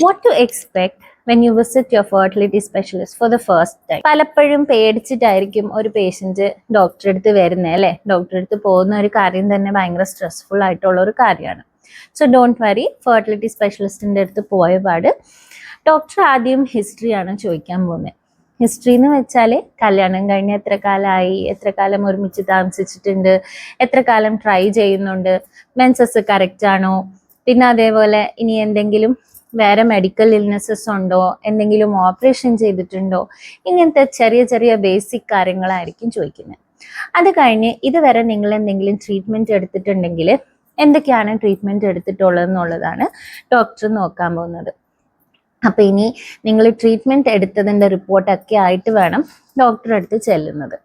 What to expect when you visit your fertility specialist for the first time? പലപ്പോഴും പേടിച്ചിട്ടായിരിക്കും ഒരു patient ഡോക്ടറെ അടുത്ത് വരുന്നത് അല്ലേ? ഡോക്ടറെ അടുത്ത് പോകുന്ന ഒരു കാര്യം തന്നെ ഭയങ്കര സ്ട്രെസ്ഫുൾ ആയിട്ടുള്ള ഒരു കാര്യമാണ്. സോ ഡോണ്ട് വറി, ഫെർട്ടിലിറ്റി സ്പെഷ്യലിസ്റ്റിന്റെ അടുത്ത് പോയ പാട് ഡോക്ടർ ആദ്യം ഹിസ്റ്ററിയാണ് ചോദിക്കാൻ പോകുന്നത്. ഹിസ്റ്ററി എന്ന് വെച്ചാൽ കല്യാണം കഴിഞ്ഞ് എത്ര കാലമായി, എത്ര കാലം ഒരുമിച്ച് താമസിച്ചിട്ടുണ്ട്, എത്ര കാലം ട്രൈ ചെയ്യുന്നുണ്ട്, മെൻസസ് കറക്റ്റ് ആണോ, പിന്നെ അതേപോലെ ഇനി എന്തെങ്കിലും വേറെ മെഡിക്കൽ ഇൽനെസ്സസ് ഉണ്ടോ, എന്തെങ്കിലും ഓപ്പറേഷൻ ചെയ്തിട്ടുണ്ടോ, ഇങ്ങനത്തെ ചെറിയ ചെറിയ ബേസിക് കാര്യങ്ങളായിരിക്കും ചോദിക്കുന്നത്. അത് കഴിഞ്ഞ് ഇതുവരെ നിങ്ങൾ എന്തെങ്കിലും ട്രീറ്റ്മെൻറ്റ് എടുത്തിട്ടുണ്ടെങ്കിൽ എന്തൊക്കെയാണ് ട്രീറ്റ്മെൻറ്റ് എടുത്തിട്ടുള്ളതെന്നുള്ളതാണ് ഡോക്ടർ നോക്കാൻ പോകുന്നത്. അപ്പോൾ ഇനി നിങ്ങൾ ട്രീറ്റ്മെൻറ്റ് എടുത്തതിൻ്റെ റിപ്പോർട്ടൊക്കെ ആയിട്ട് വേണം ഡോക്ടറെ അടുത്ത് ചെല്ലുന്നത്.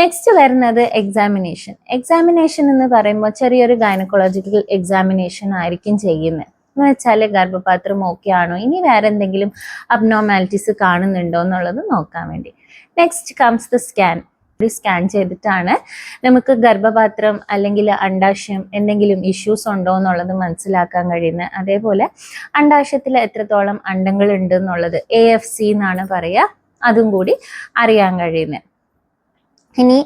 നെക്സ്റ്റ് വരുന്നത് എക്സാമിനേഷൻ. എക്സാമിനേഷൻ എന്ന് പറയുമ്പോൾ ചെറിയൊരു ഗൈനക്കോളജിക്കൽ എക്സാമിനേഷൻ ആയിരിക്കും ചെയ്യുന്നത്. എന്ന് വെച്ചാൽ ഗർഭപാത്രം ഓക്കെ ആണോ, ഇനി വേറെ എന്തെങ്കിലും അബ്നോർമാലിറ്റീസ് കാണുന്നുണ്ടോ എന്നുള്ളത് നോക്കാൻ വേണ്ടി. Next comes the scan. Scan ചെയ്തിട്ടാണ് നമുക്ക് ഗർഭപാത്രം അല്ലെങ്കിൽ അണ്ഡാശയം എന്തെങ്കിലും ഇഷ്യൂസ് ഉണ്ടോ എന്നുള്ളത് മനസ്സിലാക്കാൻ കഴിയുന്നത്. അതേപോലെ അണ്ഡാശയത്തിൽ എത്രത്തോളം അണ്ടങ്ങൾ ഉണ്ട് എന്നുള്ളത് AFC എന്നാണ് പറയുക, അതും കൂടി അറിയാൻ കഴിയുന്നത്. ഇനി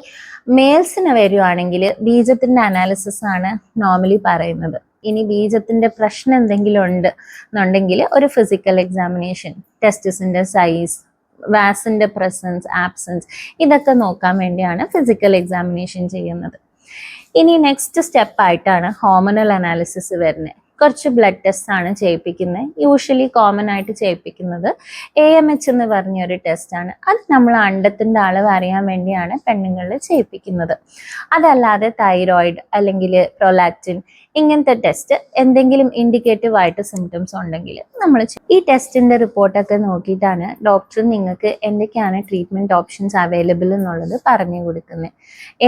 മെയിൽസിന് വരുവാണെങ്കിൽ ബീജത്തിന്റെ അനാലിസിസ് ആണ് നോർമലി പറയുന്നത്. ഇനി ബീജത്തിന്റെ പ്രശ്നം എന്തെങ്കിലും ഉണ്ട് എന്നുണ്ടെങ്കിൽ ഒരു ഫിസിക്കൽ എക്സാമിനേഷൻ, ടെസ്റ്റിസിന്റെ സൈസ്, വാസിന്റെ പ്രസൻസ്, ആബ്സെൻസ്, ഇതൊക്കെ നോക്കാൻ വേണ്ടിയാണ് ഫിസിക്കൽ എക്സാമിനേഷൻ ചെയ്യുന്നത്. ഇനി നെക്സ്റ്റ് സ്റ്റെപ്പ് ആയിട്ടാണ് ഹോർമോണൽ അനാലിസിസ് വരുന്നത്. കുറച്ച് ബ്ലഡ് ടെസ്റ്റ് ആണ് ചെയ്യിപ്പിക്കുന്നത്. യൂഷ്വലി കോമൺ ആയിട്ട് ചെയ്യിപ്പിക്കുന്നത് AMH എന്ന് പറഞ്ഞൊരു ടെസ്റ്റാണ്. അത് നമ്മൾ അണ്ടത്തിൻ്റെ അളവ് അറിയാൻ വേണ്ടിയാണ് പെണ്ണുങ്ങളിൽ ചെയ്യിപ്പിക്കുന്നത്. അതല്ലാതെ തൈറോയിഡ് അല്ലെങ്കിൽ പ്രൊലാക്റ്റിൻ ഇങ്ങനത്തെ ടെസ്റ്റ് എന്തെങ്കിലും ഇൻഡിക്കേറ്റീവ് ആയിട്ട് സിംറ്റംസ് ഉണ്ടെങ്കിൽ നമ്മൾ ഈ ടെസ്റ്റിൻ്റെ റിപ്പോർട്ടൊക്കെ നോക്കിയിട്ടാണ് ഡോക്ടർ നിങ്ങൾക്ക് എന്തൊക്കെയാണ് ട്രീറ്റ്മെൻറ്റ് ഓപ്ഷൻസ് അവൈലബിൾ എന്നുള്ളത് പറഞ്ഞു കൊടുക്കുന്നത്.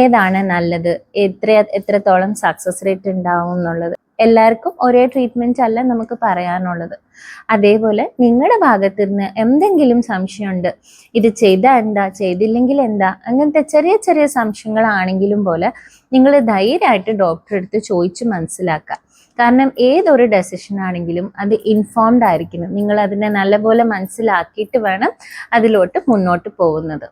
ഏതാണ് നല്ലത്, എത്രത്തോളം സക്സസ് റേറ്റ് ഉണ്ടാവും എന്നുള്ളത്. എല്ലാവർക്കും ഒരേ ട്രീറ്റ്മെൻറ്റ് അല്ല നമുക്ക് പറയാനുള്ളത്. അതേപോലെ നിങ്ങളുടെ ഭാഗത്ത് നിന്ന് എന്തെങ്കിലും സംശയമുണ്ട്, ഇത് ചെയ്താൽ എന്താ, ചെയ്തില്ലെങ്കിൽ എന്താ, അങ്ങനത്തെ ചെറിയ ചെറിയ സംശയങ്ങളാണെങ്കിലും പോലെ നിങ്ങൾ ധൈര്യമായിട്ട് ഡോക്ടറെ അടുത്ത് ചോദിച്ച് മനസ്സിലാക്കുക. കാരണം ഏതൊരു ഡെസിഷൻ ആണെങ്കിലും അത് ഇൻഫോംഡ് ആയിരിക്കണം. നിങ്ങൾ അതിനെ നല്ലപോലെ മനസ്സിലാക്കിയിട്ട് വേണം അതിലോട്ട് മുന്നോട്ട് പോകുന്നത്.